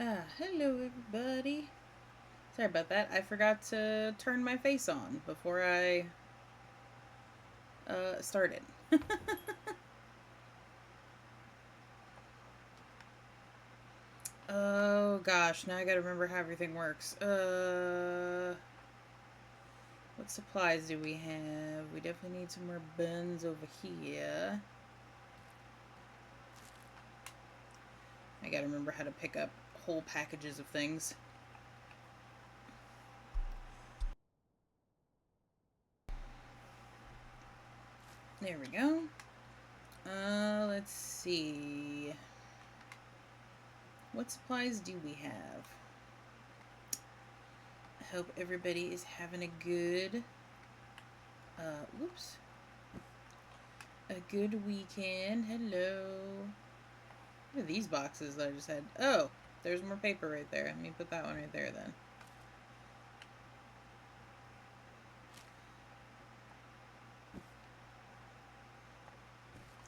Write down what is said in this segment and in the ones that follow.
Hello everybody. Sorry about that. I forgot to turn my face on before I started. Oh gosh, now I gotta remember how everything works. What supplies do we have? We definitely need some more buns over here. I gotta remember how to pick up whole packages of things. There we go. Let's see. What supplies do we have? I hope everybody is having a good, whoops, a good weekend. Hello. What are these boxes that I just had? Oh, there's more paper right there. Let me put that one right there then.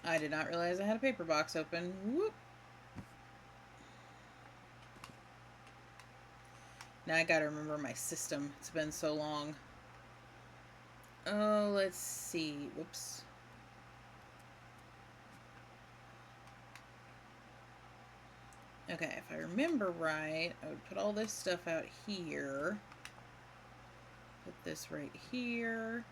I did not realize I had a paper box open. Whoop. Now I gotta remember my system. It's been so long. Oh, let's see. Whoops. Okay, if I remember right, I would put all this stuff out here. Put this right here.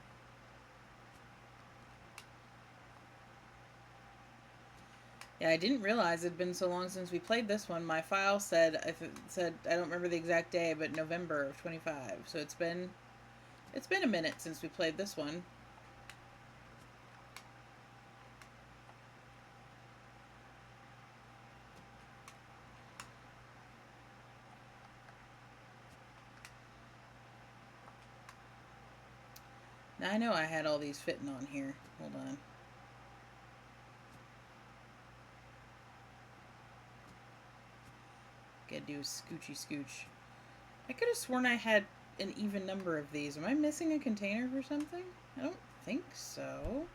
Yeah, I didn't realize it had been so long since we played this one. My file said I don't remember the exact day, but November of 25. So it's been a minute since we played this one. Now I know I had all these fitting on here. Hold on. Gotta do a scoochy scooch. I could have sworn I had an even number of these. Am I missing a container for something? I don't think so.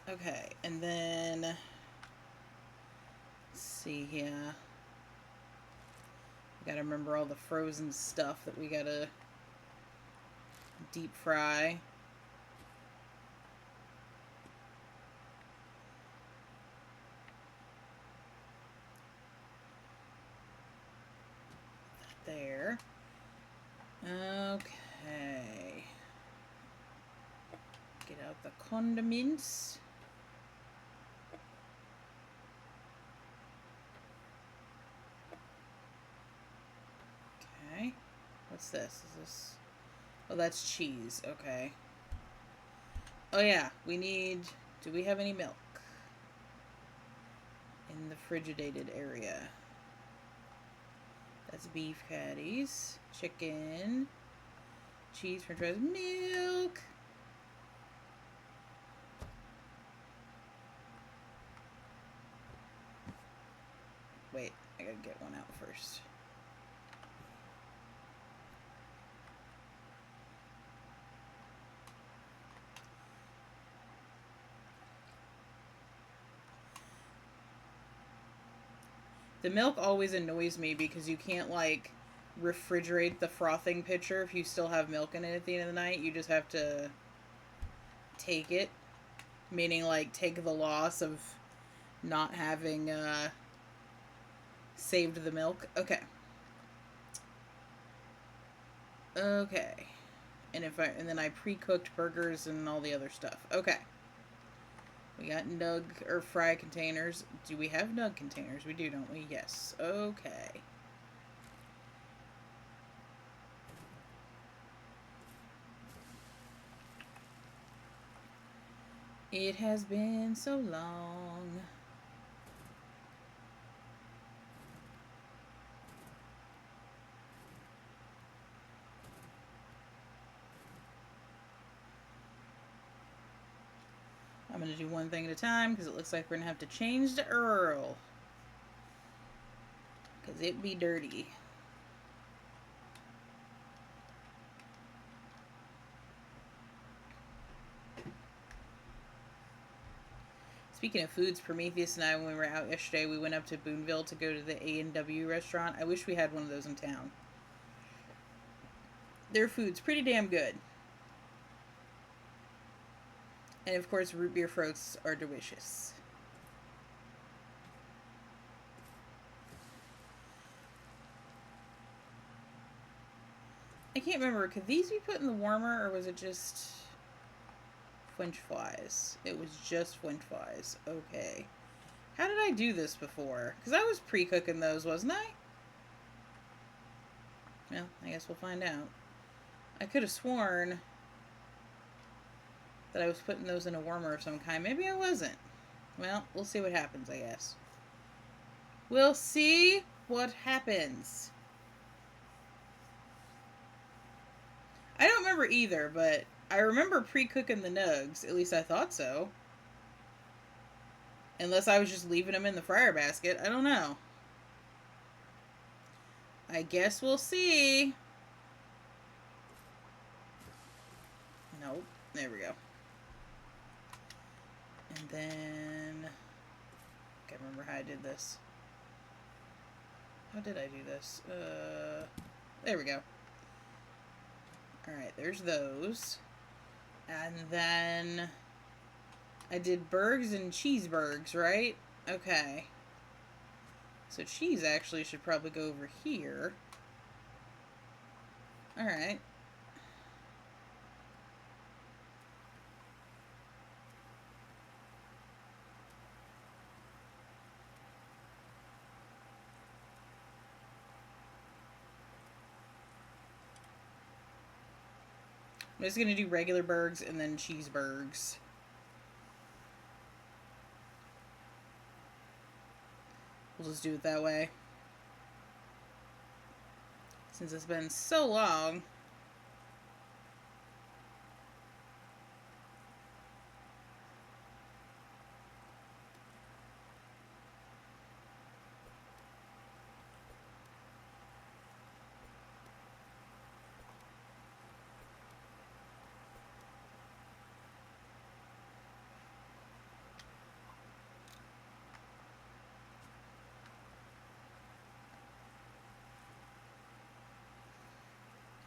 Okay, and then let's see here. We gotta remember all the frozen stuff that we gotta deep fry. There. Okay. Get out the condiments. Okay. What's this? Is this... Oh, that's cheese. Okay. Oh, yeah. We need... Do we have any milk? In the frigidated area. That's beef patties. Chicken. Cheese, french fries, milk. Wait, I gotta get one out first. The milk always annoys me because you can't, like, refrigerate the frothing pitcher if you still have milk in it at the end of the night. You just have to take it. Meaning, like, take the loss of not having, saved the milk. Okay. Okay. And then I pre-cooked burgers and all the other stuff. Okay. We got nug or fry containers. Do we have nug containers? We do, don't we? Yes. Okay. It has been so long. I'm going to do one thing at a time because it looks like we're going to have to change to Earl. Because it be dirty. Speaking of foods, Prometheus and I, when we were out yesterday, we went up to Boonville to go to the A&W restaurant. I wish we had one of those in town. Their food's pretty damn good. And of course, root beer floats are delicious. I can't remember, could these be put in the warmer, or was it just French flies? It was just French flies. Okay. How did I do this before? Because I was pre-cooking those, wasn't I? Well, I guess we'll find out. I could have sworn that I was putting those in a warmer of some kind. Maybe I wasn't. Well, we'll see what happens, I guess. We'll see what happens. I don't remember either, but I remember pre-cooking the nugs. At least I thought so. Unless I was just leaving them in the fryer basket. I don't know. I guess we'll see. Nope. There we go. And then... I can't remember how I did this. How did I do this? There we go. Alright, there's those. And then... I did burgers and cheeseburgers, right? Okay. So cheese actually should probably go over here. Alright. I'm just going to do regular burgers and then cheeseburgers. We'll just do it that way. Since it's been so long.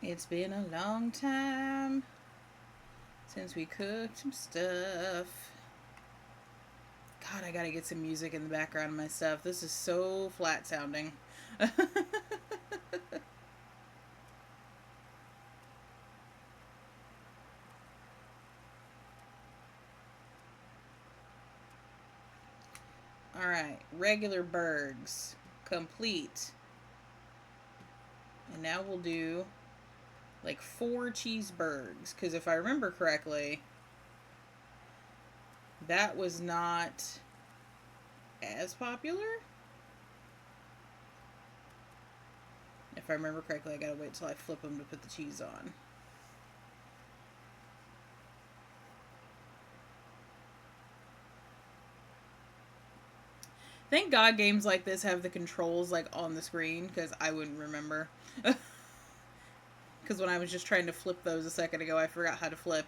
It's been a long time since we cooked some stuff. God, I gotta get some music in the background of my stuff. This is so flat sounding. Alright, regular burgers. Complete. And now we'll do like 4 cheeseburgers, because if I remember correctly, that was not as popular. If I remember correctly, I gotta wait till I flip them to put the cheese on. Thank God games like this have the controls like on the screen, because I wouldn't remember. Because when I was just trying to flip those a second ago, I forgot how to flip.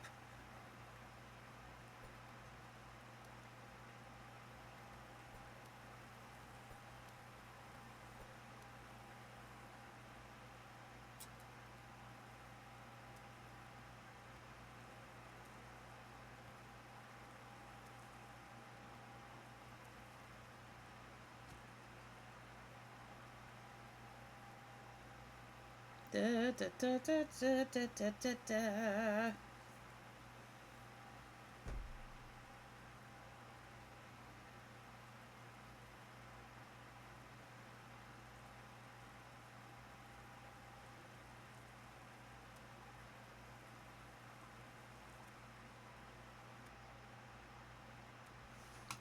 Da, da, da, da, da, da, da, da, da.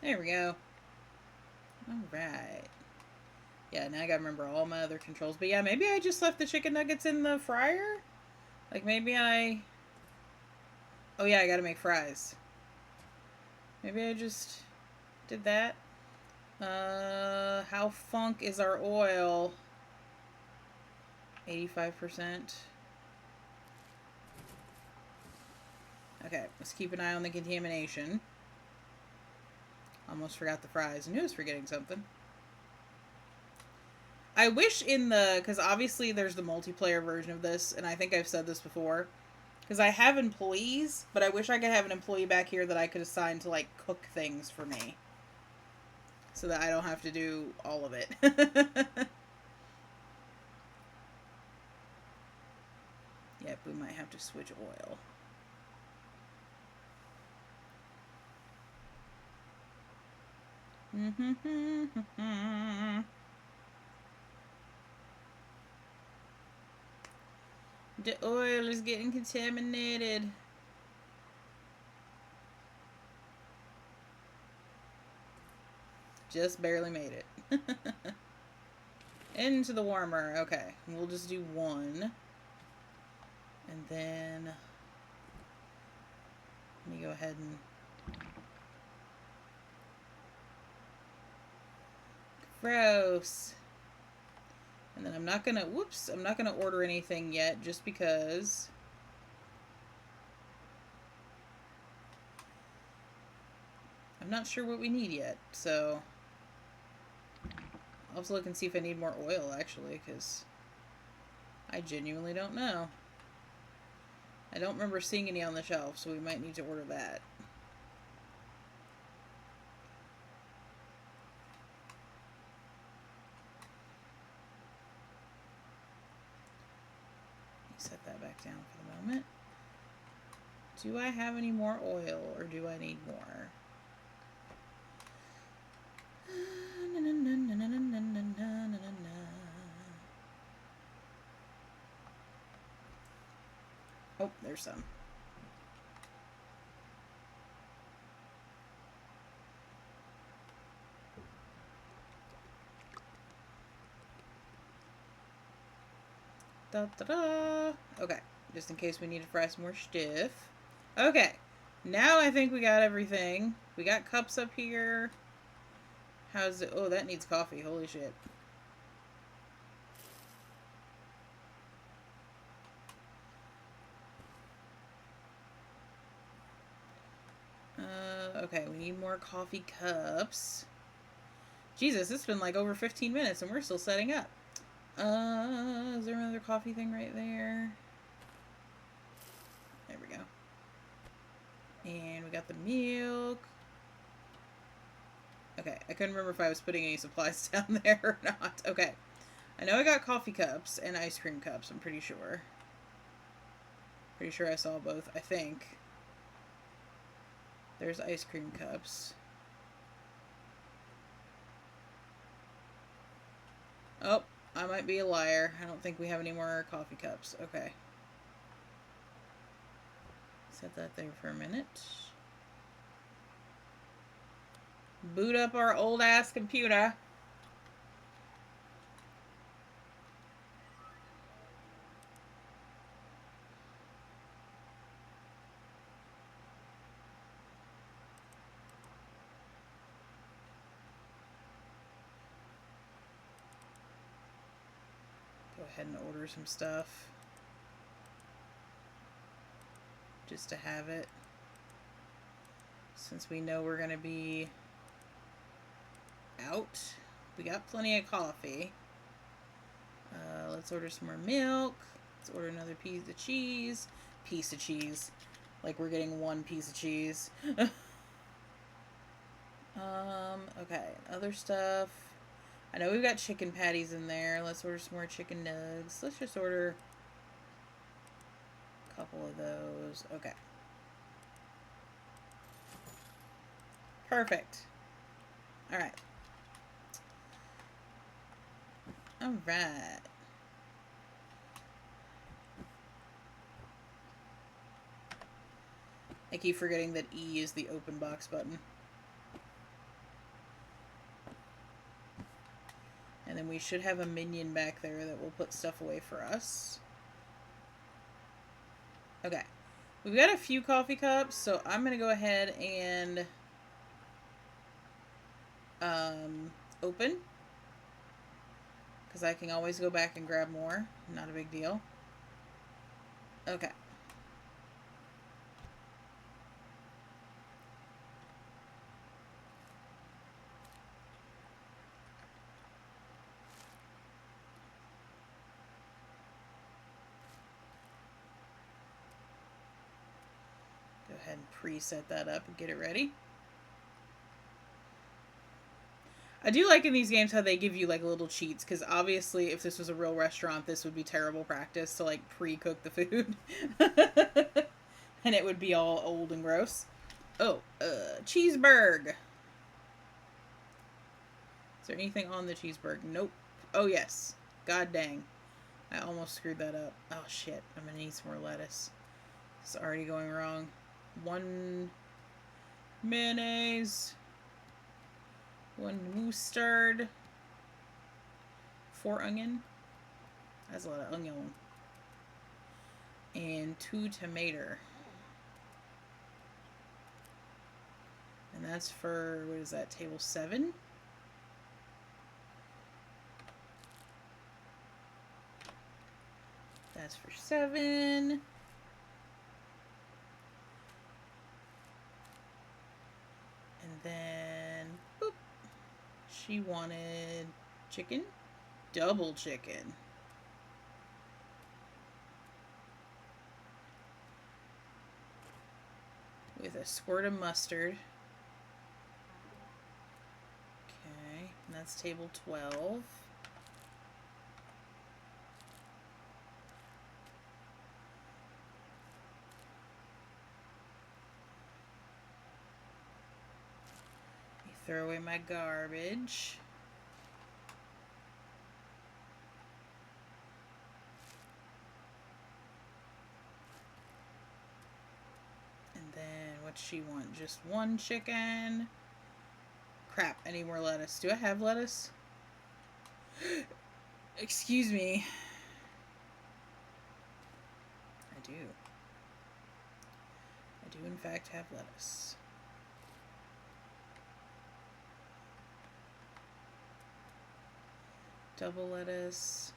There we go. Alright. Yeah, now I gotta remember all my other controls. But yeah, maybe I just left the chicken nuggets in the fryer? Like maybe I... Oh yeah, I gotta make fries. Maybe I just did that. How funk is our oil? 85%. Okay, let's keep an eye on the contamination. Almost forgot the fries. I knew I was forgetting something. I wish in the... Because obviously there's the multiplayer version of this, and I think I've said this before. Because I have employees, but I wish I could have an employee back here that I could assign to, like, cook things for me. So that I don't have to do all of it. Yep, we might have to switch oil. The oil is getting contaminated. Just barely made it. Into the warmer. Okay, we'll just do one. And then... Let me go ahead and... Gross. And then I'm not gonna... Whoops. I'm not gonna order anything yet, just because... I'm not sure what we need yet, so... I'll have to look and see if I need more oil, actually, because... I genuinely don't know. I don't remember seeing any on the shelf, so we might need to order that. Set that back down for the moment. Do I have any more oil, or do I need more? Oh, there's some. Da, da, da. Okay, just in case we need to fry some more stuff. Okay, now I think we got everything. We got cups up here. How's it? Oh, that needs coffee. Holy shit. Okay, we need more coffee cups. Jesus, it's been like over 15 minutes and we're still setting up. Is there another coffee thing right there? There we go. And we got the milk. Okay, I couldn't remember if I was putting any supplies down there or not. Okay. I know I got coffee cups and ice cream cups, I'm pretty sure. Pretty sure I saw both, I think. There's ice cream cups. Oh, I might be a liar. I don't think we have any more coffee cups. Okay. Set that there for a minute. Boot up our old ass computer. Go ahead and order some stuff. Just to have it. Since we know we're going to be out. We got plenty of coffee. Let's order some more milk. Let's order another piece of cheese. Piece of cheese. Like we're getting one piece of cheese. Okay. Other stuff. I know we've got chicken patties in there. Let's order some more chicken nugs. Let's just order a couple of those. Okay. Perfect. Alright. Alright. I keep forgetting that E is the open box button. And then we should have a minion back there that will put stuff away for us. Okay. We've got a few coffee cups, so I'm going to go ahead and open. Because I can always go back and grab more. Not a big deal. Okay. ahead and preset that up and get it ready. I do like in these games how they give you like little cheats, because obviously if this was a real restaurant, this would be terrible practice to like pre-cook the food. And it would be all old and gross. Oh, cheeseburger. Is there anything on the cheeseburger? Nope. Oh, yes. God dang. I almost screwed that up. Oh, shit. I'm gonna need some more lettuce. It's already going wrong. 1 mayonnaise. 1 mustard. 4 onion. That's a lot of onion. And 2 tomato. And that's for, what is that, table 7? That's for 7. And then, boop. She wanted chicken. Double chicken. With a squirt of mustard. Okay, and that's table 12. Throw away my garbage. And then what's she want? Just 1 chicken. Crap, I need more lettuce. Do I have lettuce? Excuse me. I do. I do in fact have lettuce. Double lettuce.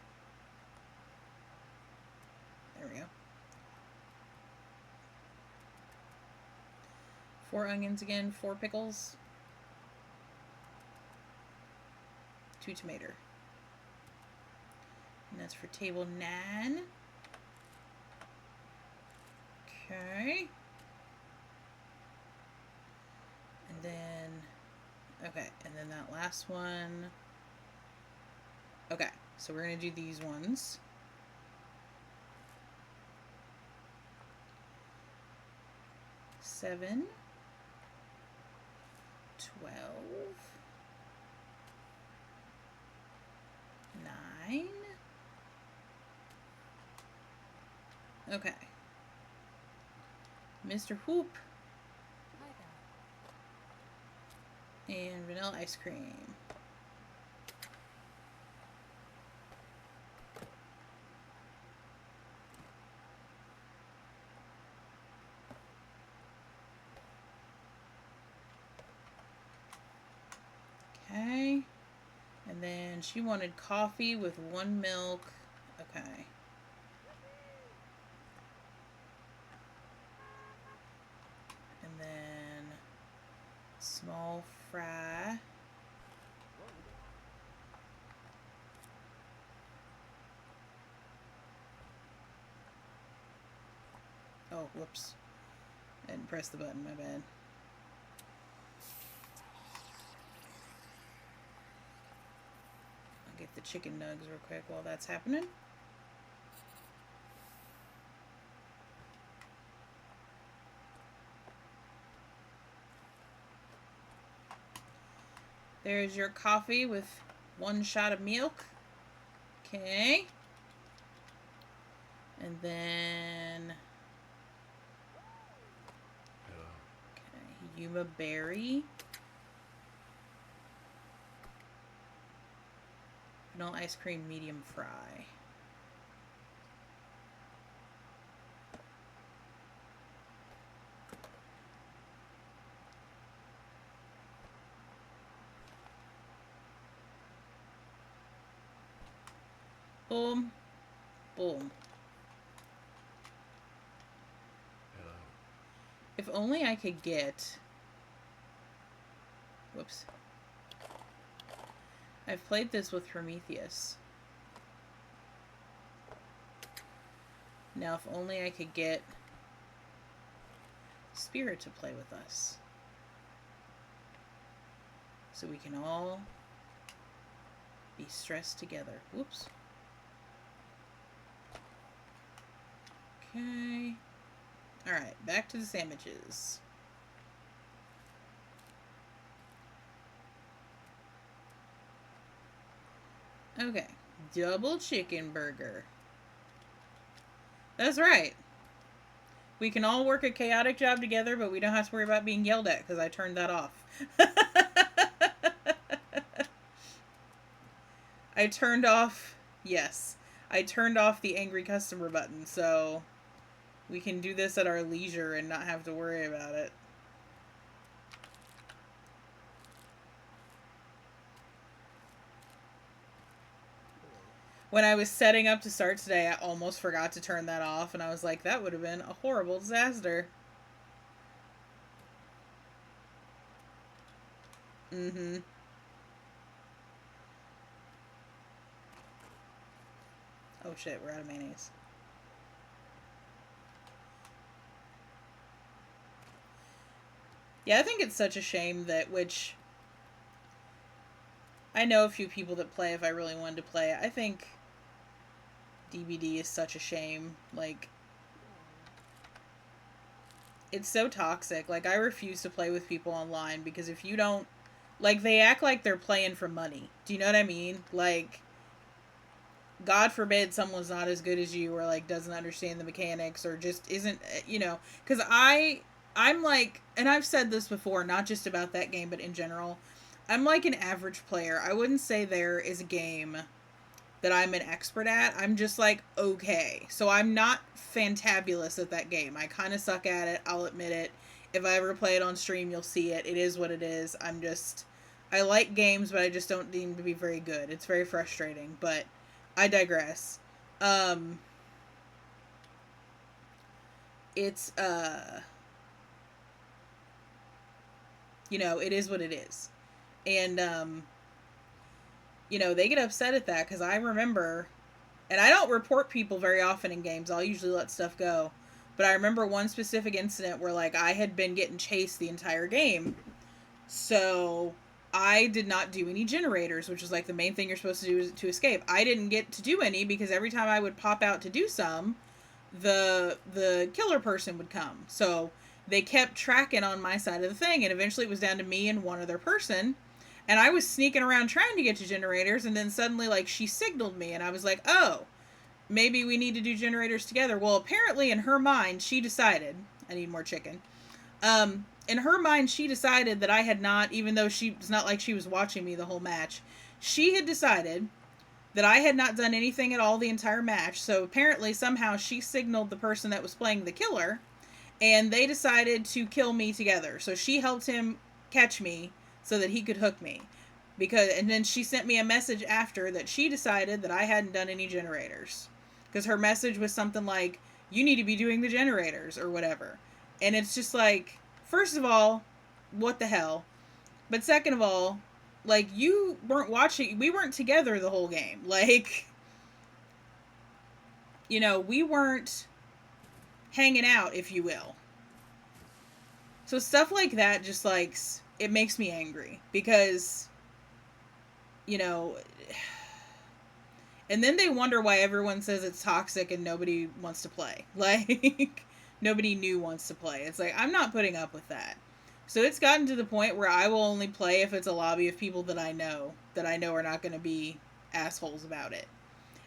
There we go. 4 onions again, 4 pickles. 2 tomato. And that's for table 9. Okay. And then, okay, and then that last one. Okay, so we're going to do these ones. Seven, 12, 9. Okay. Mr. Hoop. And vanilla ice cream. Okay. And then she wanted coffee with 1 milk. Okay. And then small fry. Oh, whoops. I didn't press the button, my bad. I'll get the chicken nugs real quick while that's happening. There's your coffee with 1 shot of milk. Okay. And then... Okay, Yuma berry. Vanilla ice cream medium fry. Boom. Boom. Hello. If only I could get... Whoops. I've played this with Prometheus. Now, if only I could get spirit to play with us. So we can all be stressed together. Whoops. Okay. Alright, back to the sandwiches. Okay. Double chicken burger. That's right. We can all work a chaotic job together, but we don't have to worry about being yelled at because I turned that off. I turned off, yes, I turned off the angry customer button, so we can do this at our leisure and not have to worry about it. When I was setting up to start today, I almost forgot to turn that off, and I was like, that would have been a horrible disaster. Mm-hmm. Oh shit, we're out of mayonnaise. Yeah, I think it's such a shame that, which I know a few people that play if I really wanted to play it. I think DBD is such a shame. Like, it's so toxic. Like, I refuse to play with people online because if you don't, like, they act like they're playing for money. Do you know what I mean? Like, God forbid someone's not as good as you or, like, doesn't understand the mechanics or just isn't, you know, because I'm like, and I've said this before, not just about that game, but in general, I'm like an average player. I wouldn't say there is a game that I'm an expert at. I'm just like, okay. So I'm not fantabulous at that game. I kind of suck at it. I'll admit it. If I ever play it on stream, you'll see it. It is what it is. I like games, but I just don't deem to be very good. It's very frustrating, but I digress. It's, you know, it is what it is. And, you know, they get upset at that because I remember, and I don't report people very often in games. I'll usually let stuff go. But I remember one specific incident where, like, I had been getting chased the entire game. So I did not do any generators, which is, like, the main thing you're supposed to do to escape. I didn't get to do any because every time I would pop out to do some, the killer person would come. So they kept tracking on my side of the thing, and eventually it was down to me and one other person. And I was sneaking around trying to get to generators, and then suddenly, like, she signaled me, and I was like, oh, maybe we need to do generators together. Well, apparently in her mind, she decided, I need more chicken. In her mind, she decided that I had not, even though it's not like she was watching me the whole match, she had decided that I had not done anything at all the entire match. So apparently, somehow, she signaled the person that was playing the killer, and they decided to kill me together. So she helped him catch me so that he could hook me. And then she sent me a message after that she decided that I hadn't done any generators. Because her message was something like, you need to be doing the generators or whatever. And it's just like, first of all, what the hell? But second of all, like, you weren't watching, we weren't together the whole game. Like, you know, we weren't hanging out, if you will. So stuff like that just, like, it makes me angry because, you know, and then they wonder why everyone says it's toxic and nobody wants to play. Like, nobody new wants to play. It's like, I'm not putting up with that. So it's gotten to the point where I will only play if it's a lobby of people that I know are not going to be assholes about it.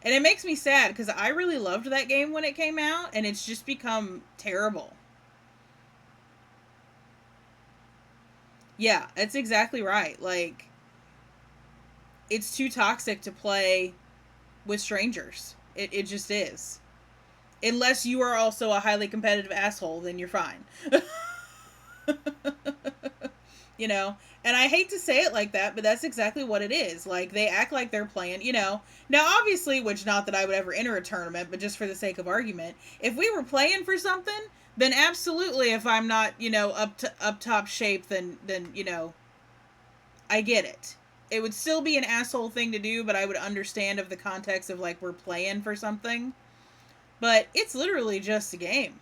And it makes me sad because I really loved that game when it came out, and it's just become terrible. Yeah, that's exactly right. Like, it's too toxic to play with strangers. It just is. Unless you are also a highly competitive asshole, then you're fine. You know? And I hate to say it like that, but that's exactly what it is. Like, they act like they're playing, you know. Now, obviously, which not that I would ever enter a tournament, but just for the sake of argument, if we were playing for something, then absolutely, if I'm not, you know, up top shape, then, you know, I get it. It would still be an asshole thing to do, but I would understand of the context of, like, we're playing for something. But it's literally just a game.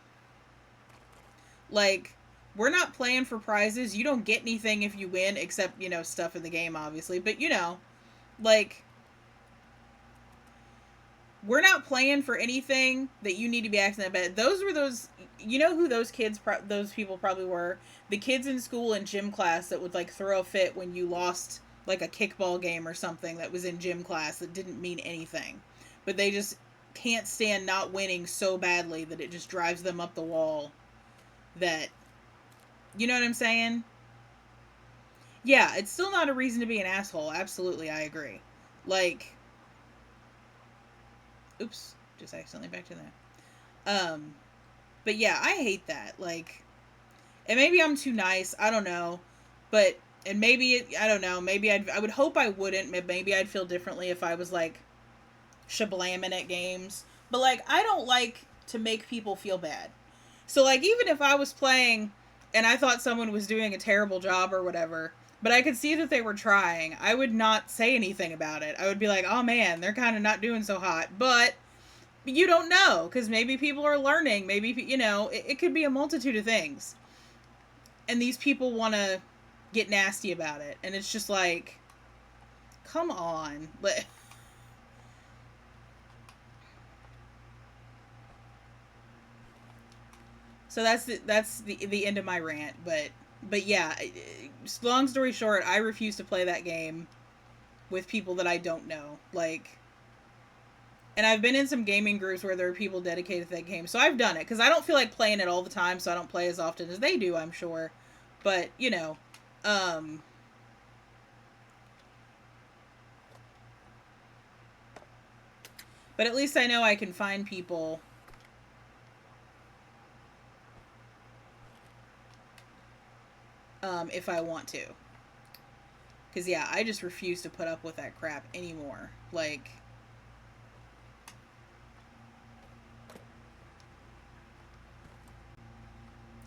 Like, we're not playing for prizes. You don't get anything if you win, except, you know, stuff in the game, obviously. But, you know, like, we're not playing for anything that you need to be acting about. Those were those, you know who those kids, those people probably were? The kids in school in gym class that would, like, throw a fit when you lost, like, a kickball game or something that was in gym class that didn't mean anything. But they just can't stand not winning so badly that it just drives them up the wall. That, you know what I'm saying? Yeah, it's still not a reason to be an asshole. Absolutely, I agree. Like, oops, just accidentally back to that. But yeah, I hate that. Like, and maybe I'm too nice. I don't know, but and maybe I don't know. Maybe I would hope I wouldn't. Maybe I'd feel differently if I was like shablamming at games. But like, I don't like to make people feel bad. So like, even if I was playing and I thought someone was doing a terrible job or whatever, but I could see that they were trying, I would not say anything about it. I would be like, oh man, they're kind of not doing so hot. But you don't know, because maybe people are learning. Maybe, you know, it could be a multitude of things. And these people want to get nasty about it. And it's just like, come on. So that's the end of my rant. But yeah, long story short, I refuse to play that game with people that I don't know. Like, and I've been in some gaming groups where there are people dedicated to that game, so I've done it because I don't feel like playing it all the time, so I don't play as often as they do, I'm sure. But you know, um, but at least I know I can find people. If I want to. Because, yeah, I just refuse to put up with that crap anymore. Like,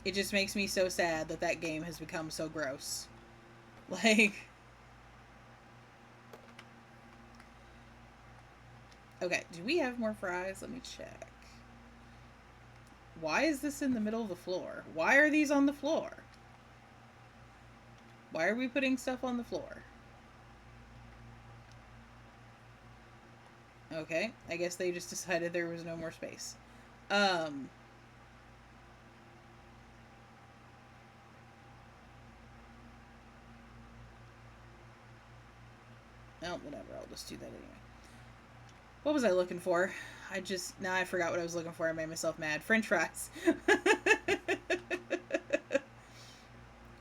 it just makes me so sad that that game has become so gross. Like, okay, do we have more fries? Let me check. Why is this in the middle of the floor? Why are these on the floor? Why are we putting stuff on the floor? Okay, I guess they just decided there was no more space. Um, oh, whatever, I'll just do that anyway. What was I looking for? Now I forgot what I was looking for. I made myself mad. French fries.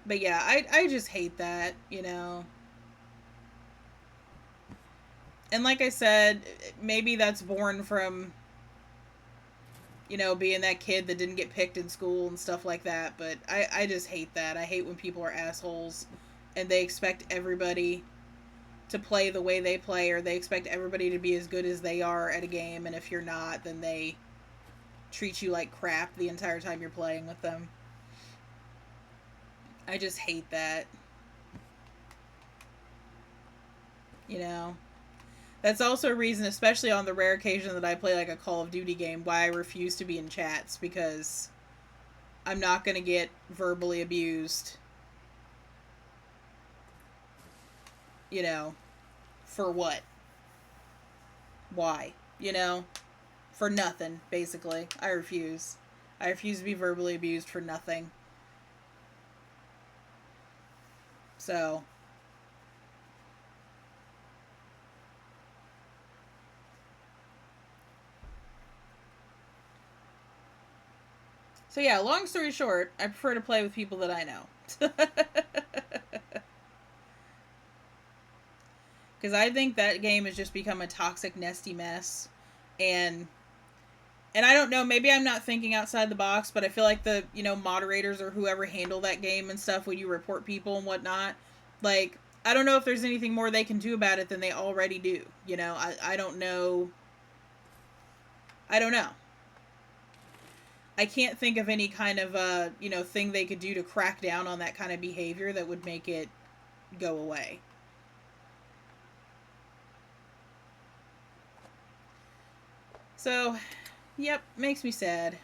But yeah, I just hate that, you know. And like I said, maybe that's born from, you know, being that kid that didn't get picked in school and stuff like that. But I just hate that. I hate when people are assholes and they expect everybody to play the way they play, or they expect everybody to be as good as they are at a game, and if you're not, then they treat you like crap the entire time you're playing with them. I just hate that. You know? That's also a reason, especially on the rare occasion that I play like a Call of Duty game, why I refuse to be in chats, because I'm not going to get verbally abused. You know? For what? Why? You know? For nothing, basically. I refuse. I refuse to be verbally abused for nothing. So, yeah, long story short, I prefer to play with people that I know. Because I think that game has just become a toxic, nesty mess. And I don't know, maybe I'm not thinking outside the box, but I feel like the, you know, moderators or whoever handle that game and stuff when you report people and whatnot, like, I don't know if there's anything more they can do about it than they already do. You know, I don't know. I don't know. I can't think of any kind of, you know, thing they could do to crack down on that kind of behavior that would make it go away. So, yep, makes me sad.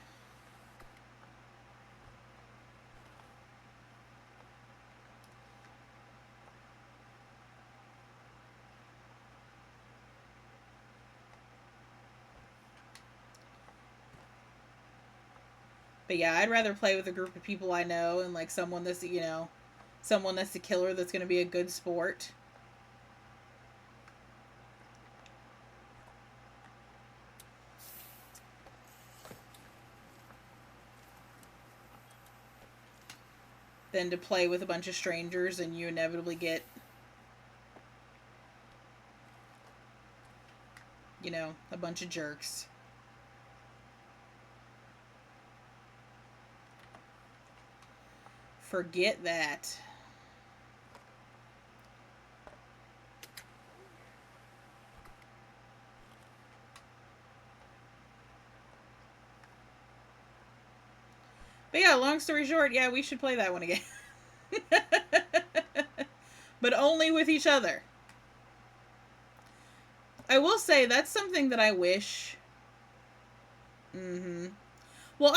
But yeah, I'd rather play with a group of people I know and like someone that's, someone that's a killer that's going to be a good sport. Than to play with a bunch of strangers and you inevitably get, a bunch of jerks. Forget that. But yeah, long story short, yeah, we should play that one again. But only with each other. I will say that's something that I wish. Well,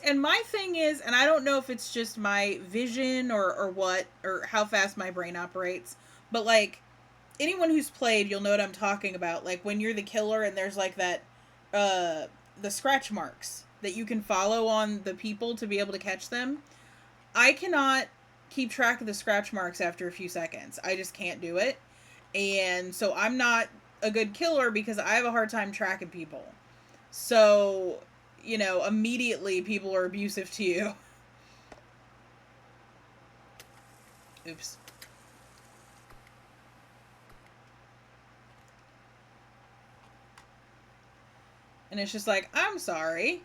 and my thing is, and I don't know if it's just my vision or what, or how fast my brain operates, but like, anyone who's played, you'll know what I'm talking about. Like, when you're the killer and there's like that, the scratch marks that you can follow on the people to be able to catch them. I cannot keep track of the scratch marks after a few seconds. I just can't do it. And so I'm not a good killer because I have a hard time tracking people. So, immediately people are abusive to you. Oops. And it's just like, I'm sorry.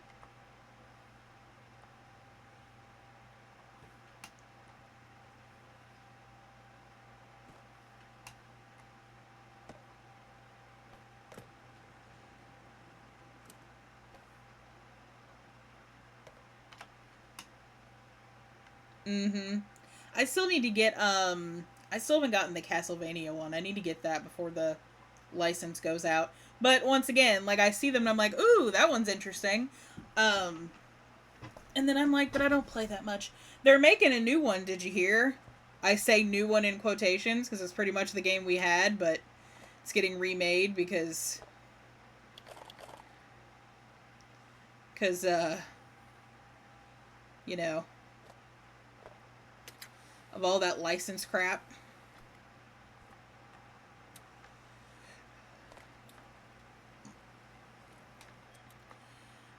I still need to get, I still haven't gotten the Castlevania one. I need to get that before the license goes out. But once again, like, I see them and I'm like, ooh, that one's interesting. And then I'm like, but I don't play that much. They're making a new one, did you hear? I say new one in quotations because it's pretty much the game we had, but it's getting remade because you know, of all that license crap.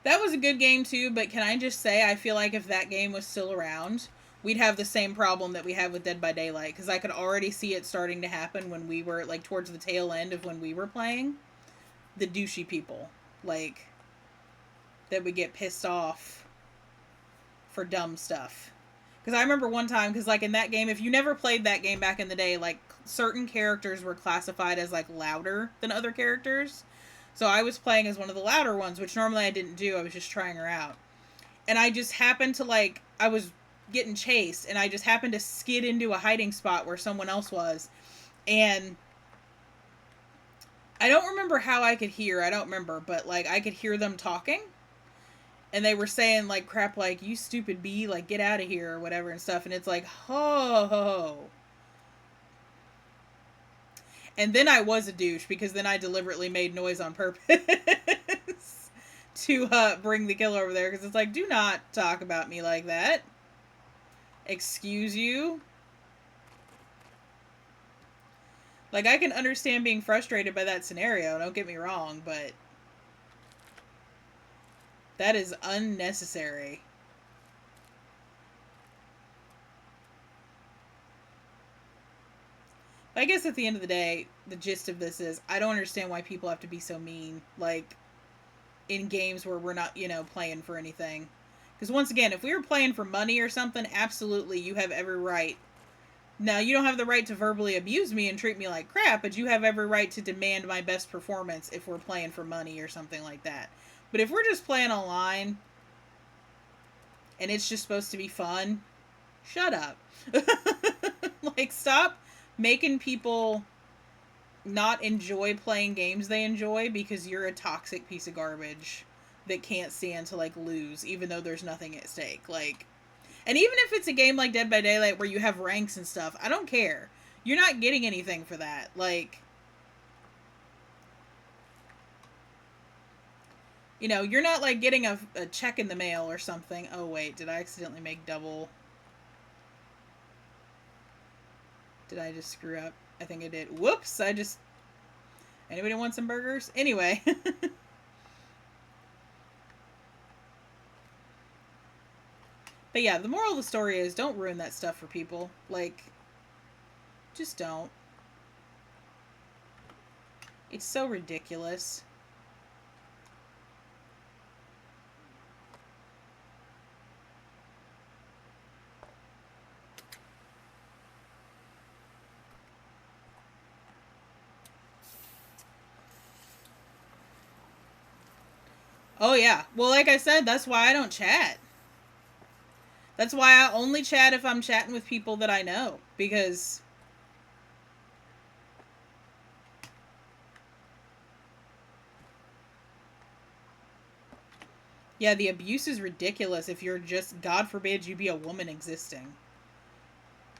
That was a good game too, but can I just say I feel like if that game was still around, we'd have the same problem that we have with Dead by Daylight, because I could already see it starting to happen when we were, like, towards the tail end of when we were playing. The douchey people, like, that would get pissed off for dumb stuff. Because I remember one time, because, like, in that game, if you never played that game back in the day, like, certain characters were classified as, like, louder than other characters. So I was playing as one of the louder ones, which normally I didn't do. I was just trying her out. And I just happened to, like, I was getting chased, and I just happened to skid into a hiding spot where someone else was. And I don't remember how I could hear. I don't remember. But, like, I could hear them talking. And they were saying, like, crap like, you stupid bee, like, get out of here or whatever and stuff. And it's like, ho, ho, ho. And then I was a douche because then I deliberately made noise on purpose to bring the killer over there. Because it's like, do not talk about me like that. Excuse you. Like, I can understand being frustrated by that scenario, don't get me wrong, but that is unnecessary. I guess at the end of the day, the gist of this is I don't understand why people have to be so mean, like, in games where we're not, playing for anything. Because once again, if we were playing for money or something, absolutely, you have every right. Now, you don't have the right to verbally abuse me and treat me like crap, but you have every right to demand my best performance if we're playing for money or something like that. But if we're just playing online and it's just supposed to be fun, shut up. Like, stop making people not enjoy playing games they enjoy because you're a toxic piece of garbage that can't stand to, like, lose, even though there's nothing at stake. Like, and even if it's a game like Dead by Daylight where you have ranks and stuff, I don't care. You're not getting anything for that. Like, You know, you're not like getting a check in the mail or something. Oh, wait, did I accidentally make double? Did I just screw up? I think I did. Whoops, I just... Anybody want some burgers? Anyway. But yeah, the moral of the story is don't ruin that stuff for people. Like, just don't. It's so ridiculous. Oh yeah. Well, like I said, that's why I don't chat. That's why I only chat if I'm chatting with people that I know. Because... Yeah, the abuse is ridiculous if you're just... God forbid you be a woman existing.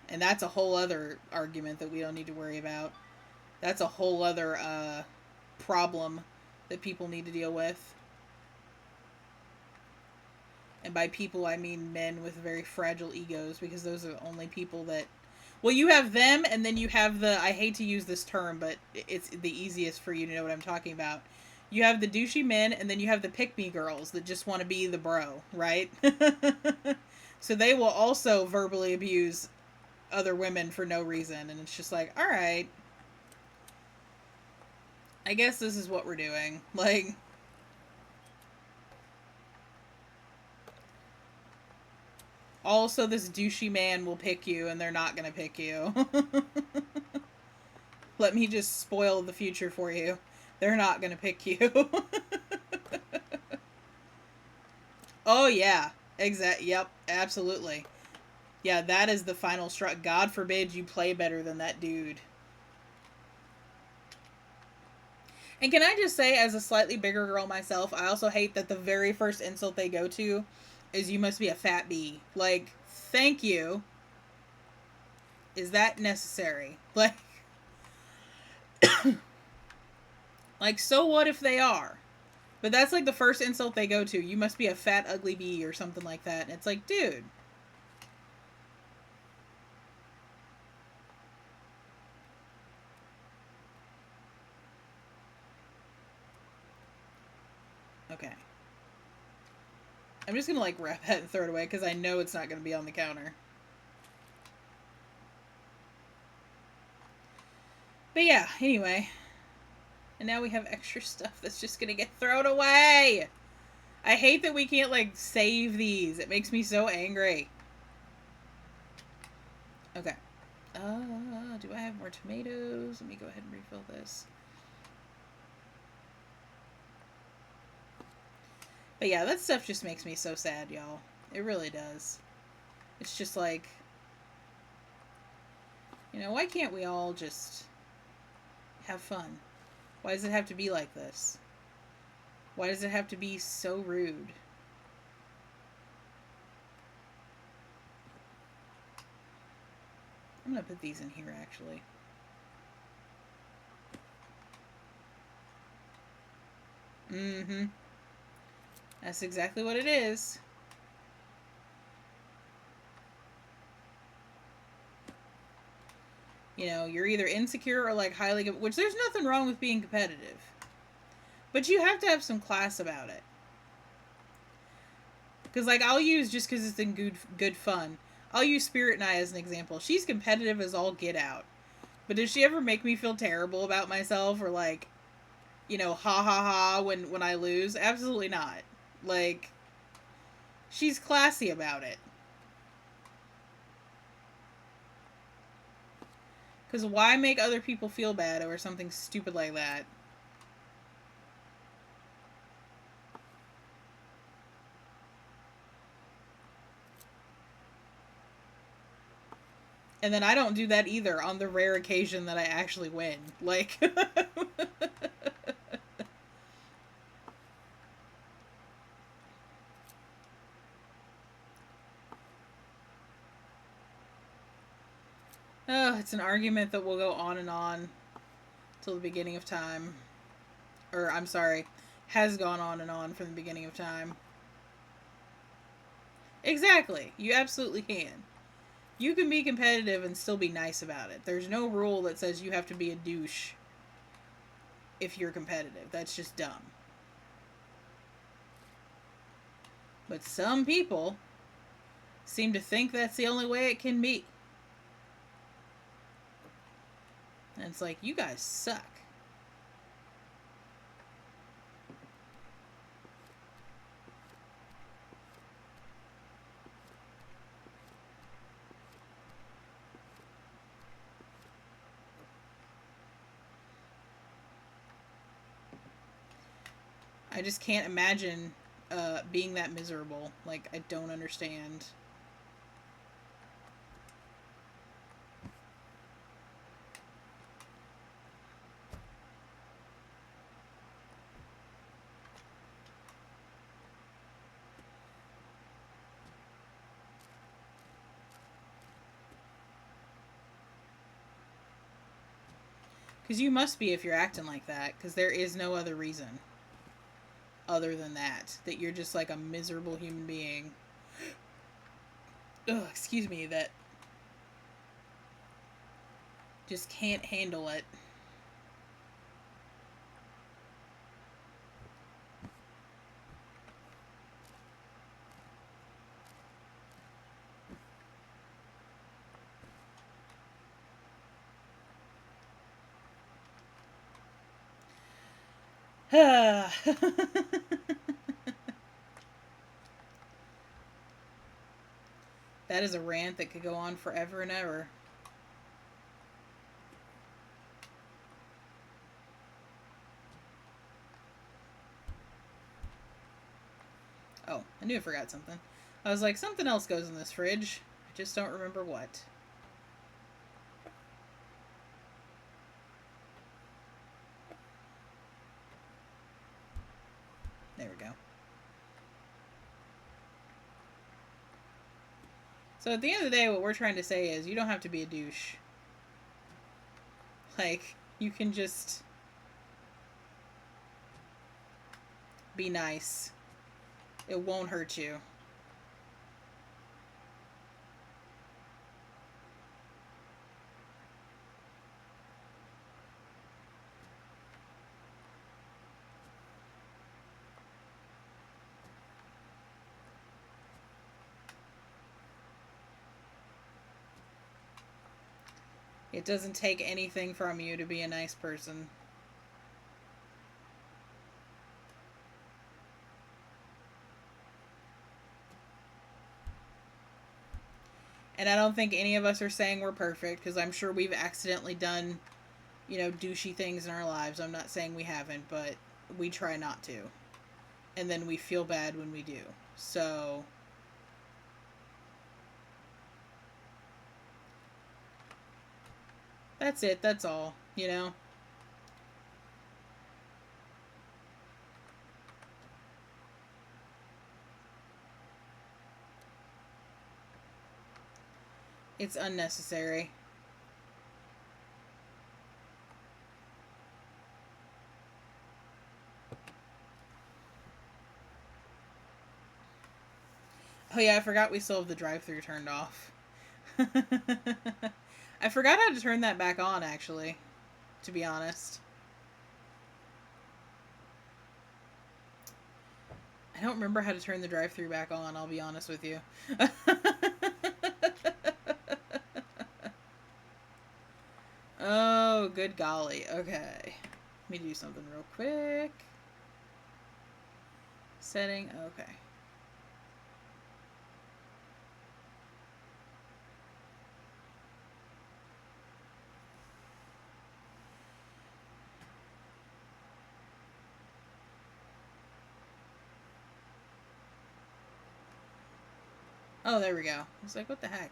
And that's a whole other argument that we don't need to worry about. That's a whole other problem that people need to deal with. And by people, I mean men with very fragile egos, because those are the only people that... Well, you have them, and then you have the... I hate to use this term, but it's the easiest for you to know what I'm talking about. You have the douchey men, and then you have the pick-me girls that just want to be the bro, right? So they will also verbally abuse other women for no reason, and it's just like, alright. I guess this is what we're doing. Like... Also, this douchey man will pick you, and they're not gonna pick you. Let me just spoil the future for you. They're not gonna pick you. Oh, yeah. Yep, absolutely. Yeah, that is the final straw. God forbid you play better than that dude. And can I just say, as a slightly bigger girl myself, I also hate that the very first insult they go to is you must be a fat bee. Like, thank you. Is that necessary? Like, like, so what if they are? But that's like the first insult they go to. You must be a fat, ugly bee or something like that. And it's like, dude. Okay. I'm just going to like wrap that and throw it away because I know it's not going to be on the counter. But yeah, anyway. And now we have extra stuff that's just going to get thrown away. I hate that we can't like save these. It makes me so angry. Okay. Do I have more tomatoes? Let me go ahead and refill this. But yeah, that stuff just makes me so sad, y'all. It really does. It's just like, you know, why can't we all just have fun? Why does it have to be like this? Why does it have to be so rude? I'm gonna put these in here, actually. Mm-hmm. That's exactly what it is. You know, you're either insecure or like highly... Which there's nothing wrong with being competitive. But you have to have some class about it. Because, like, I'll use, just because it's in good fun, I'll use Spirit Nye as an example. She's competitive as all get out. But does she ever make me feel terrible about myself? Or, like, you know, ha ha ha when I lose? Absolutely not. Like, she's classy about it. Because why make other people feel bad over something stupid like that? And then I don't do that either on the rare occasion that I actually win. Like... Oh, it's an argument that will go on and on till the beginning of time. Or, I'm sorry, has gone on from the beginning of time. Exactly. You absolutely can. You can be competitive and still be nice about it. There's no rule that says you have to be a douche if you're competitive. That's just dumb. But some people seem to think that's the only way it can be. And it's like, you guys suck. I just can't imagine being that miserable. Like, I don't understand. Because you must be if you're acting like that, because there is no other reason other than that you're just like a miserable human being. Ugh, excuse me, that just can't handle it. That is a rant that could go on forever and ever. Oh, I knew I forgot something. I was like, something else goes in this fridge. I just don't remember what. There we go. So at the end of the day, what we're trying to say is you don't have to be a douche. Like, you can just be nice. It won't hurt you. It doesn't take anything from you to be a nice person. And I don't think any of us are saying we're perfect, because I'm sure we've accidentally done, douchey things in our lives. I'm not saying we haven't, but we try not to. And then we feel bad when we do. So that's it. That's all, It's unnecessary. Oh yeah, I forgot we still have the drive-thru turned off. I forgot how to turn that back on, actually, to be honest. I don't remember how to turn the drive-thru back on, I'll be honest with you. Oh, good golly. Okay. Let me do something real quick. Setting. Okay. Oh, there we go. I was like, what the heck?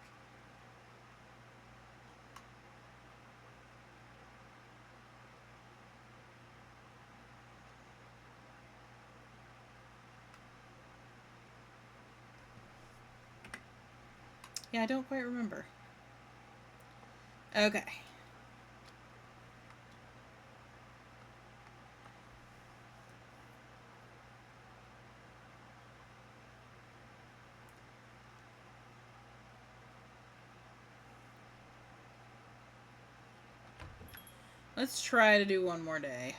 Yeah, I don't quite remember. Okay. Let's try to do one more day.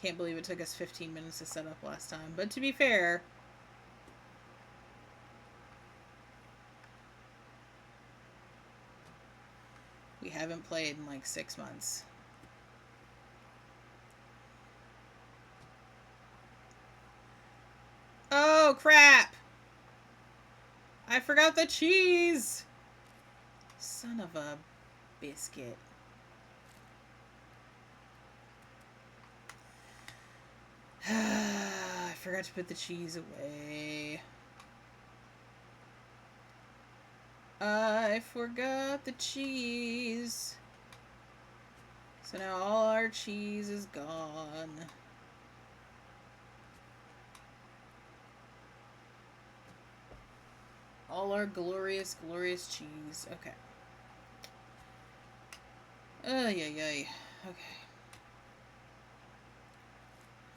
Can't believe it took us 15 minutes to set up last time. But to be fair, we haven't played in like 6 months. Oh, crap! I forgot the cheese! Son of a biscuit. I forgot to put the cheese away. I forgot the cheese. So now all our cheese is gone. All our glorious, glorious cheese. Okay. Ay. Okay.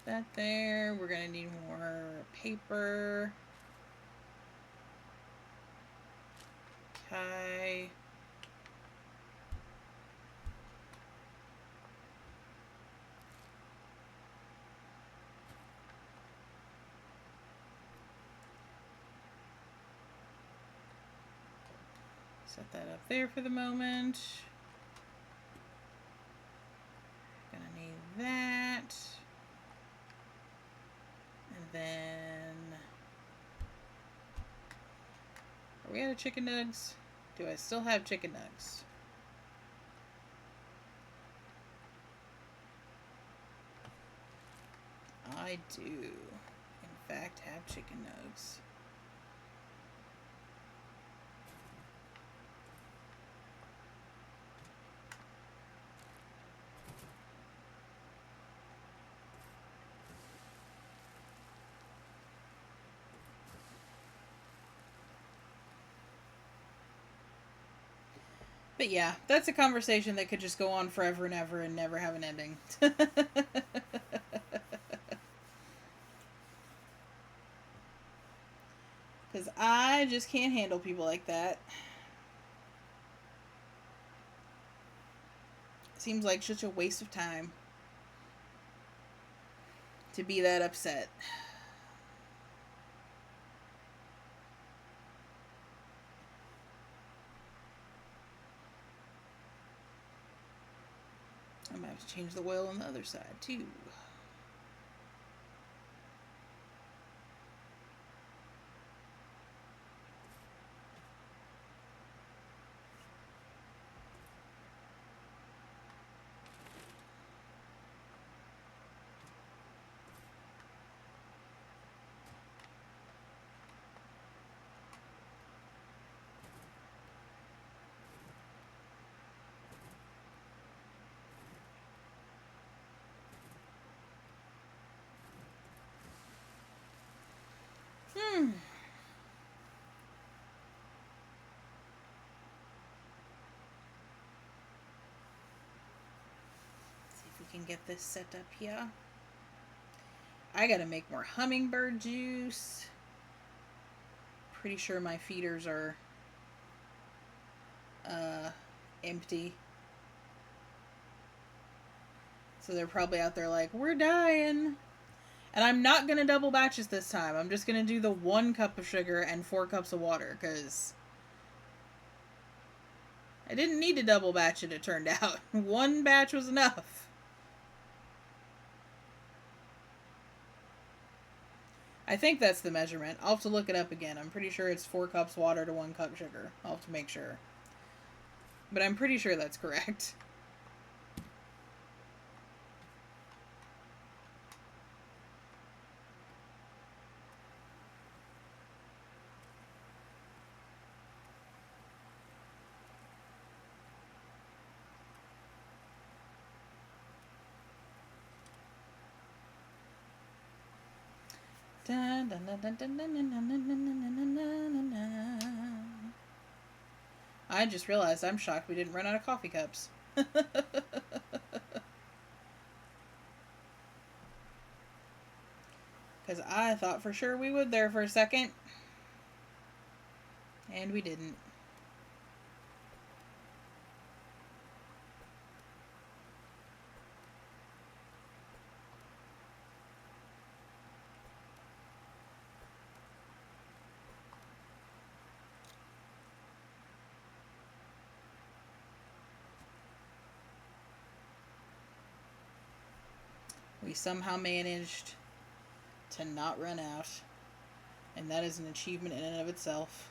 That there. We're gonna need more paper. Okay. Set that up there for the moment. Gonna need that. And then... Are we out of chicken nugs? Do I still have chicken nugs? I do, in fact, have chicken nugs. But yeah, that's a conversation that could just go on forever and ever and never have an ending. Because I just can't handle people like that. Seems like such a waste of time to be that upset. I might have to change the oil on the other side too. See if we can get this set up here. I gotta make more hummingbird juice. Pretty sure my feeders are empty. So they're probably out there like, we're dying. And I'm not going to double batches this time. I'm just going to do the 1 cup of sugar and 4 cups of water. Because I didn't need to double batch it, it turned out. 1 batch was enough. I think that's the measurement. I'll have to look it up again. I'm pretty sure it's 4 cups water to 1 cup sugar. I'll have to make sure. But I'm pretty sure that's correct. I just realized I'm shocked we didn't run out of coffee cups. Because I thought for sure we would there for a second. And we didn't. We somehow managed to not run out. And that is an achievement in and of itself.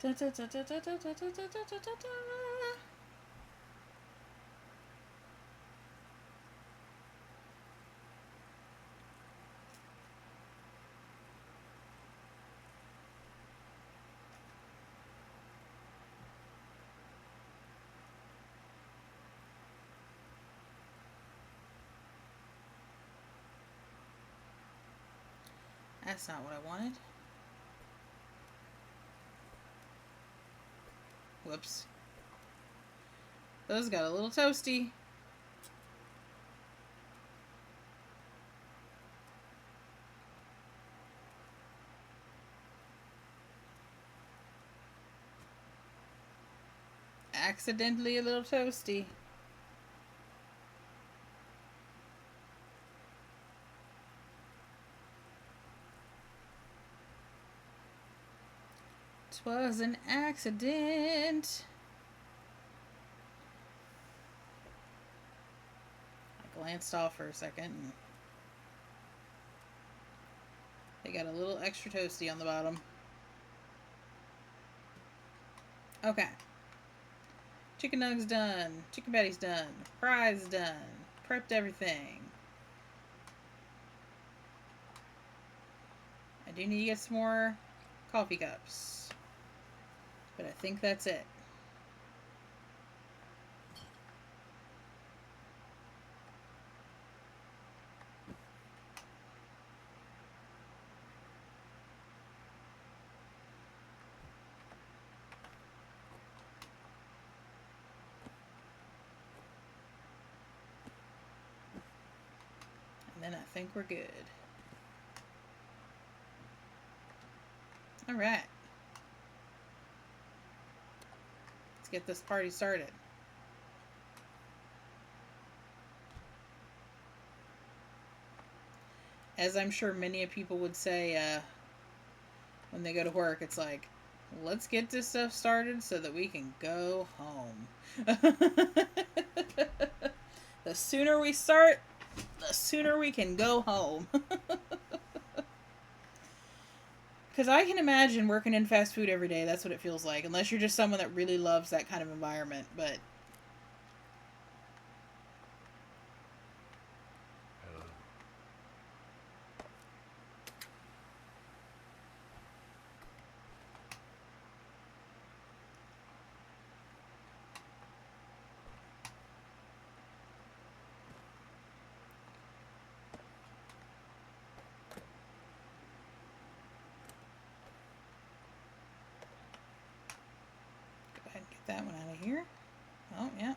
Da, da, da, da, da, da, da, da, da, da, da. That's not what I wanted. Whoops. Those got a little toasty. Accidentally a little toasty. Twas an accident. I glanced off for a second. And they got a little extra toasty on the bottom. Okay. Chicken nuggets done. Chicken patty's done. Fries done. Prepped everything. I do need to get some more coffee cups. But I think that's it. And then I think we're good. Alright. Let's get this party started. As I'm sure many people would say when they go to work, it's like, let's get this stuff started so that we can go home. The sooner we start, the sooner we can go home. Because I can imagine working in fast food every day. That's what it feels like. Unless you're just someone that really loves that kind of environment. But go ahead and get that one out of here. Oh, yeah.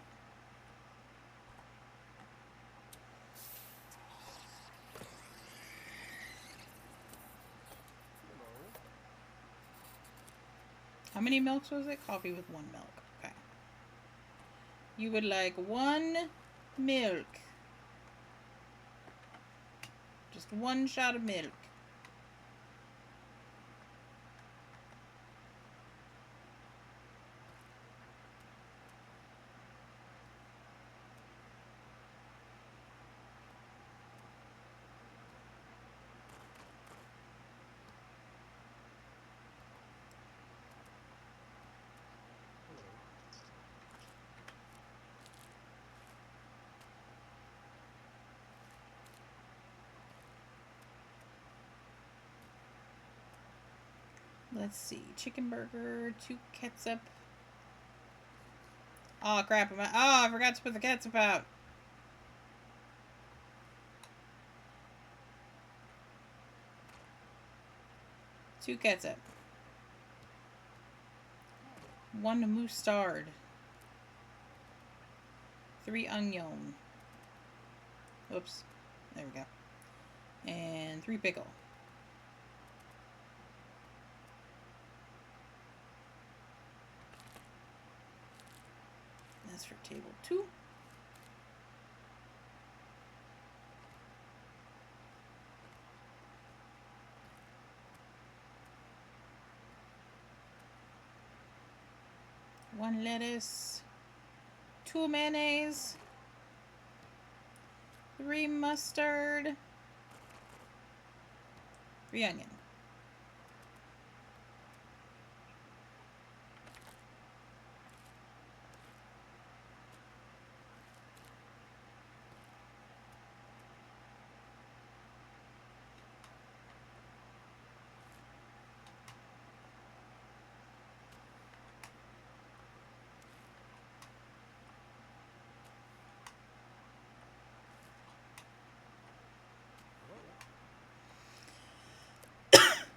How many milks was it? Coffee with 1 milk. Okay. You would like 1 milk. Just 1 shot of milk. Let's see. Chicken burger, 2 ketchup. Oh, crap. I forgot to put the ketchup out. 2 ketchup. 1 mustard. 3 onion. Oops. There we go. And 3 pickle. That's for table 2. One lettuce, 2 mayonnaise, 3 mustard, 3 onion.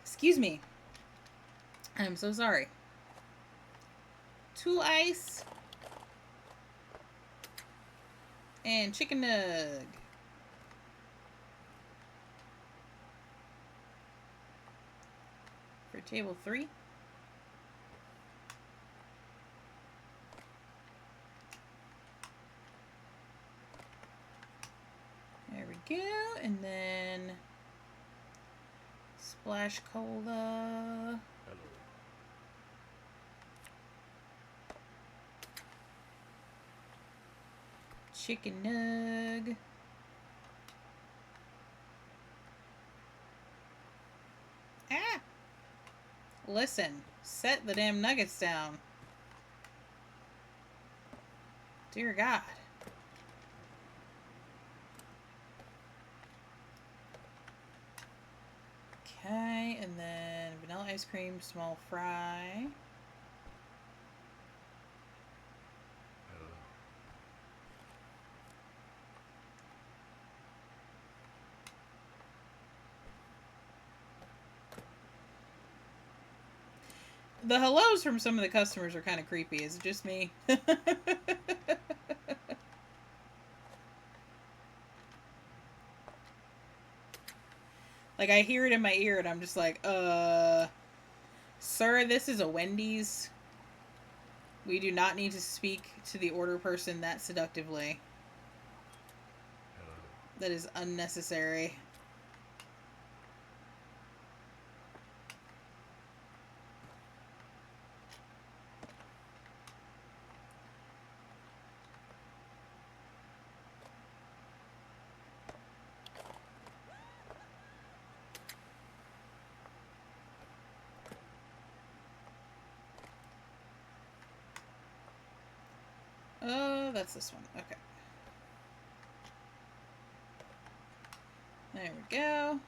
Excuse me. I'm so sorry. 2 ice. And chicken nug. For table 3. There we go. And then splash cola. Hello. Chicken nug. Ah! Listen, set the damn nuggets down. Dear God. Okay, and then vanilla ice cream, small fry. Hello. The hellos from some of the customers are kind of creepy. Is it just me? Like, I hear it in my ear and I'm just like, sir, this is a Wendy's. We do not need to speak to the order person that seductively. Hello. That is unnecessary. Oh, that's this one. Okay. There we go.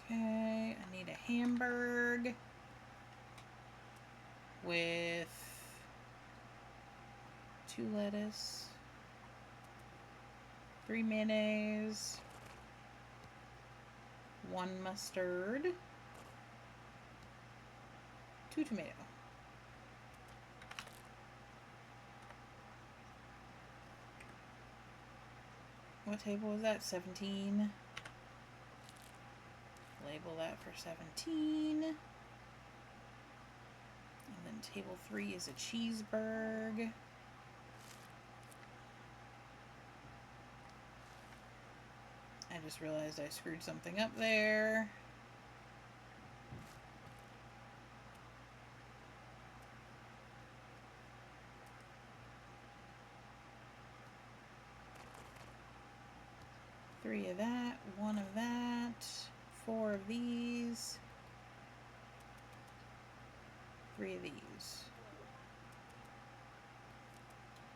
Okay, I need a hamburger with 2 lettuce, 3 mayonnaise, 1 mustard, 2 tomato. What table was that? 17. Label that for 17. And then table 3 is a cheeseburger. I just realized I screwed something up there. Three of that, 1 of that, 4 of these, 3 of these.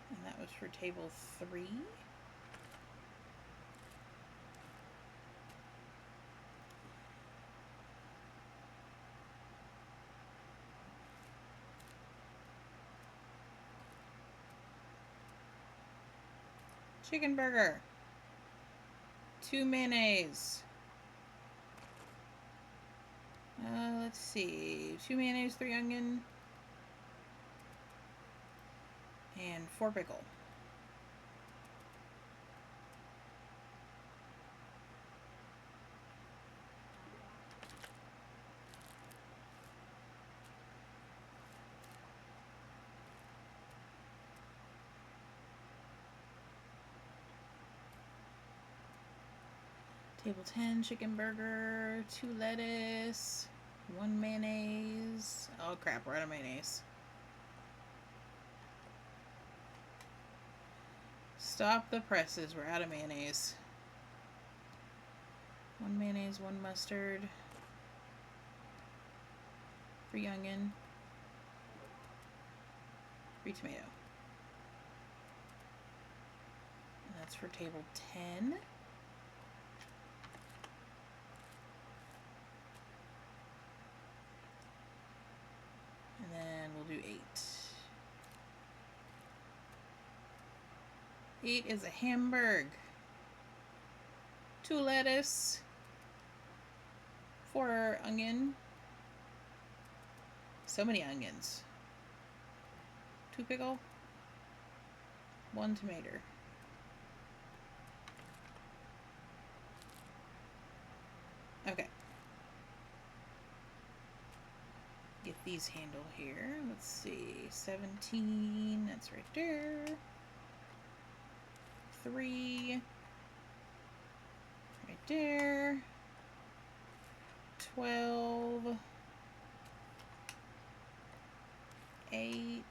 And that was for table 3. Chicken burger. 2 mayonnaise. Let's see. 2 mayonnaise, 3 onion. And 4 pickle. Table 10, chicken burger, 2 lettuce, 1 mayonnaise. Oh crap, we're out of mayonnaise. Stop the presses, we're out of mayonnaise. 1 mayonnaise, 1 mustard, 3 onion, 3 tomato. And that's for table 10. And then we'll do 8. 8 is a hamburg. 2 lettuce. 4 onion. So many onions. 2 pickle. 1 tomato. Okay. Get these handled here. Let's see. 17. That's right there. 3. Right there. 12. 8.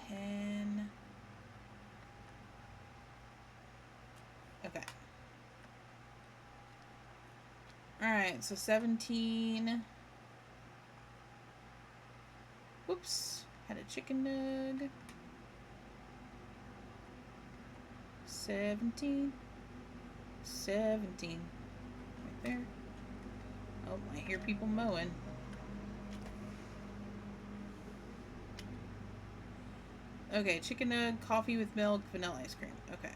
10. Okay. Alright, so 17. Whoops. Had a chicken nug. 17. 17. Right there. Oh, I hear people mowing. Okay, chicken nug, coffee with milk, vanilla ice cream. Okay.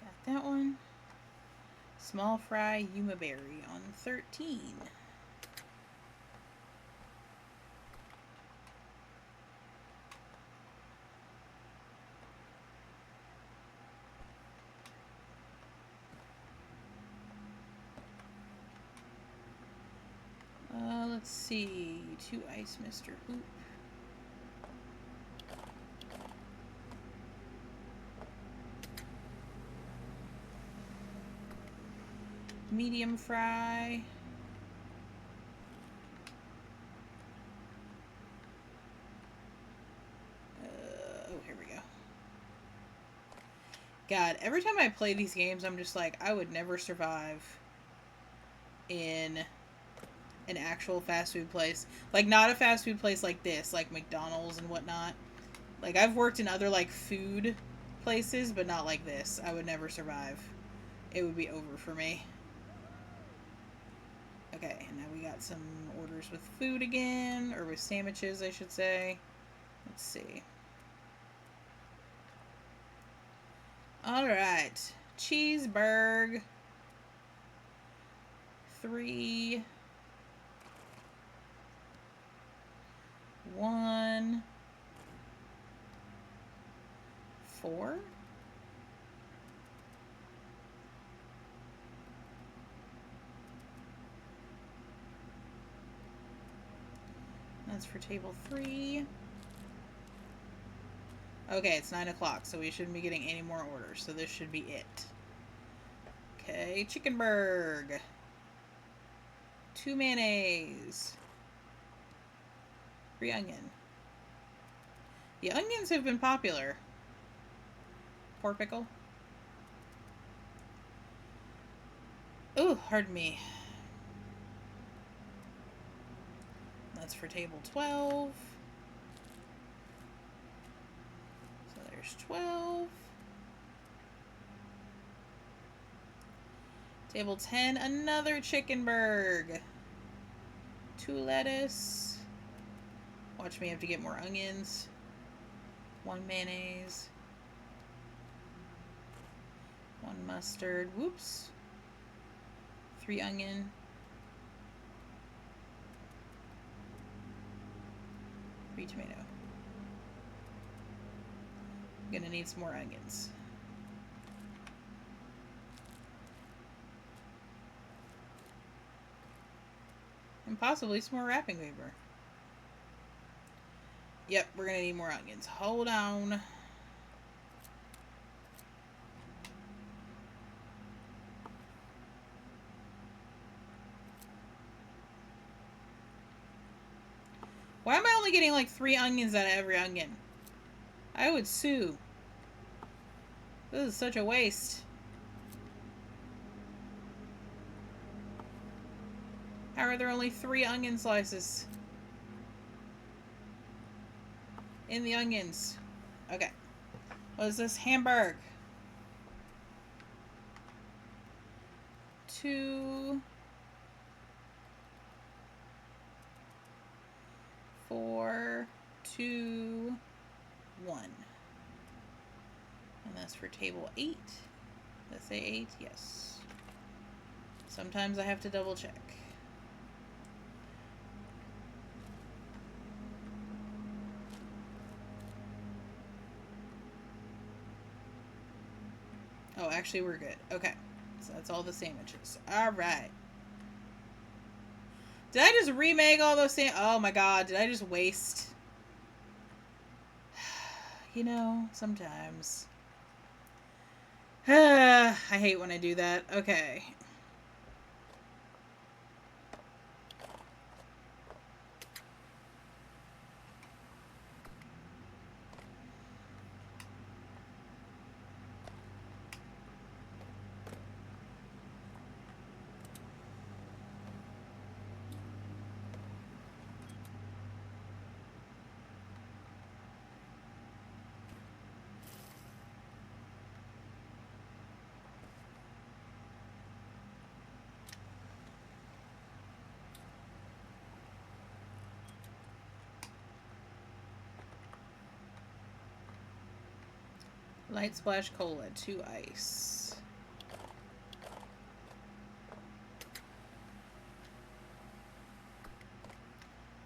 Got that one. Small fry Yuma berry on 13. Let's see. 2 ice Mr. Hoop. Medium fry. Oh, here we go. God, every time I play these games, I'm just like, I would never survive in an actual fast food place. Like, not a fast food place like this, like McDonald's and whatnot. Like, I've worked in other, like, food places, but not like this. I would never survive. It would be over for me. Okay, and now we got some orders with food again, or with sandwiches, I should say. Let's see. Alright. Cheeseburger. 3. 1. 4. That's for table 3. Okay, it's 9 o'clock, so we shouldn't be getting any more orders, so this should be it. Okay, chickenburg. 2 mayonnaise. 3 onion. The onions have been popular. 4 pickle. Ooh, pardon me. That's for table 12. So there's 12. Table 10, another chickenburg. 2 lettuce. Watch me have to get more onions. 1 mayonnaise. 1 mustard. Whoops. 3 onion. 3 tomato. I'm gonna need some more onions. And possibly some more wrapping paper. Yep, we're gonna need more onions. Hold on. Why am I only getting like 3 onions out of every onion? I would sue. This is such a waste. How are there only 3 onion slices in the onions? Okay. What is this? Hamburg. 2, 4, 2, 1. And that's for table 8. Did I say 8? Yes. Sometimes I have to double check. Oh, actually we're good. Okay. So that's all the sandwiches. Alright. Did I just remake all those oh my god, did I just waste? You know, sometimes. I hate when I do that. Okay. Light Splash Cola, 2 ice.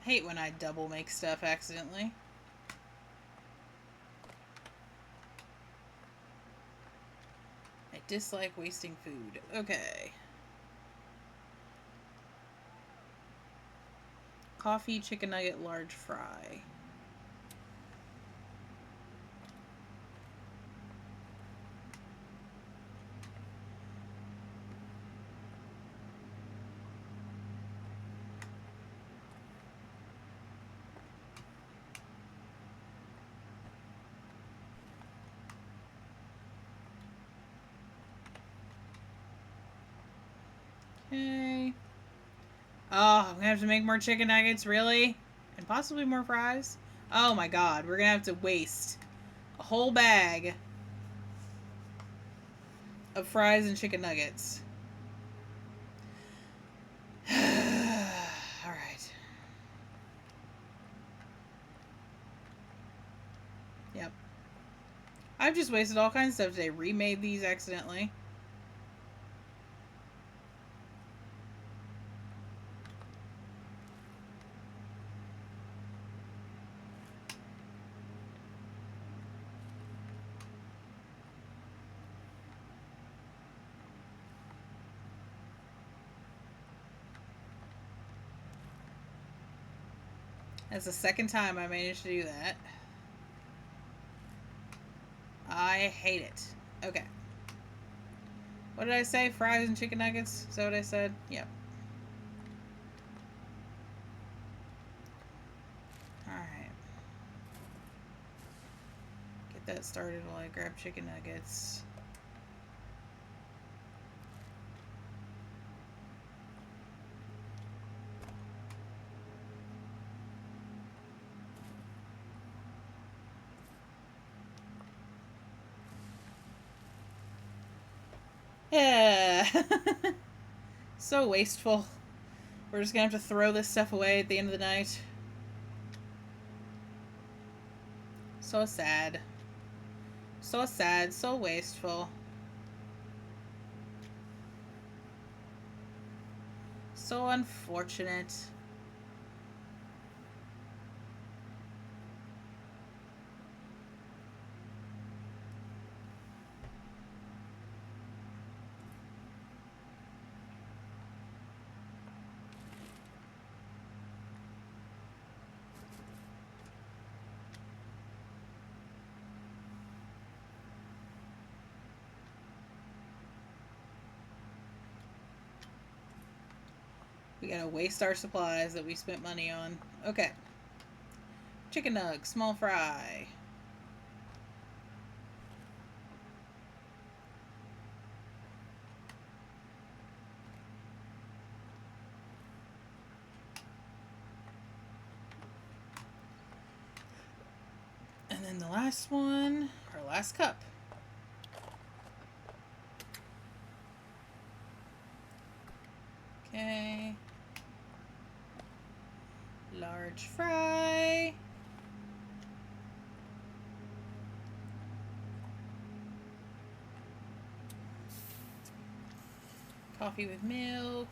I hate when I double make stuff accidentally. I dislike wasting food. Okay. Coffee, chicken nugget, large fry. Okay. Oh, I'm gonna have to make more chicken nuggets, really? And possibly more fries? Oh my god, we're gonna have to waste a whole bag of fries and chicken nuggets. Alright. Yep. I've just wasted all kinds of stuff today. Remade these accidentally. That's the second time I managed to do that. I hate it. Okay. What did I say? Fries and chicken nuggets? Is that what I said? Yep. Alright. Get that started while I grab chicken nuggets. Yeah. So wasteful. We're just gonna have to throw this stuff away at the end of the night. So sad. So sad, so wasteful. So unfortunate. We gotta waste our supplies that we spent money on. Okay. Chicken nugs, small fry. And then the last one, our last cup. Okay. Large fry. Coffee with milk.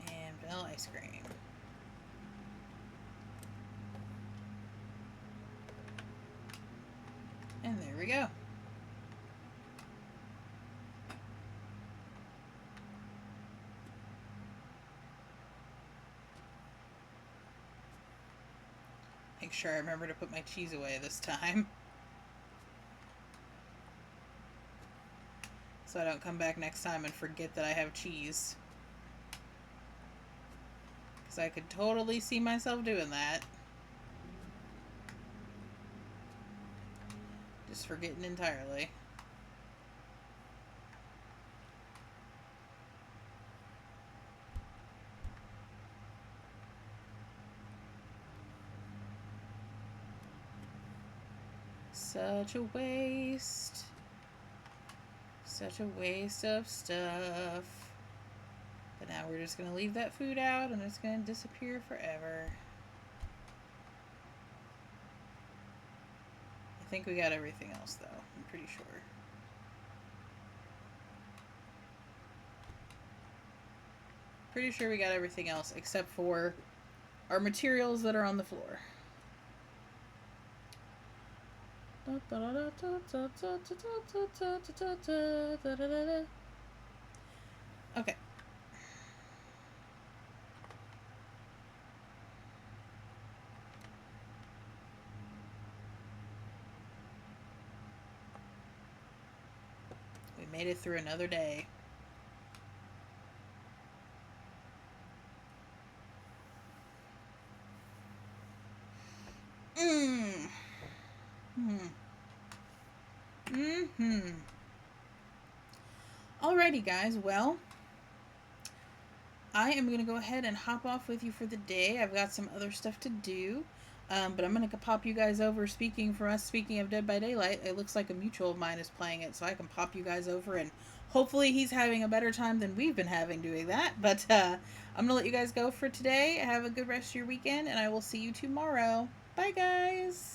And vanilla ice cream. And there we go. Make sure I remember to put my cheese away this time. So I don't come back next time and forget that I have cheese. Because I could totally see myself doing that. Just forgetting entirely. Such a waste. Such a waste of stuff. But now we're just going to leave that food out and it's going to disappear forever. I think we got everything else though. I'm pretty sure. Pretty sure we got everything else except for our materials that are on the floor. Okay. We made it through another day. Alrighty, guys. Well, I am going to go ahead and hop off with you for the day. I've got some other stuff to do. But I'm going to pop you guys over. Speaking of Dead by Daylight, it looks like a mutual of mine is playing it, so I can pop you guys over, and hopefully he's having a better time than we've been having doing that. But I'm going to let you guys go for today. Have a good rest of your weekend, and I will see you tomorrow. Bye, guys!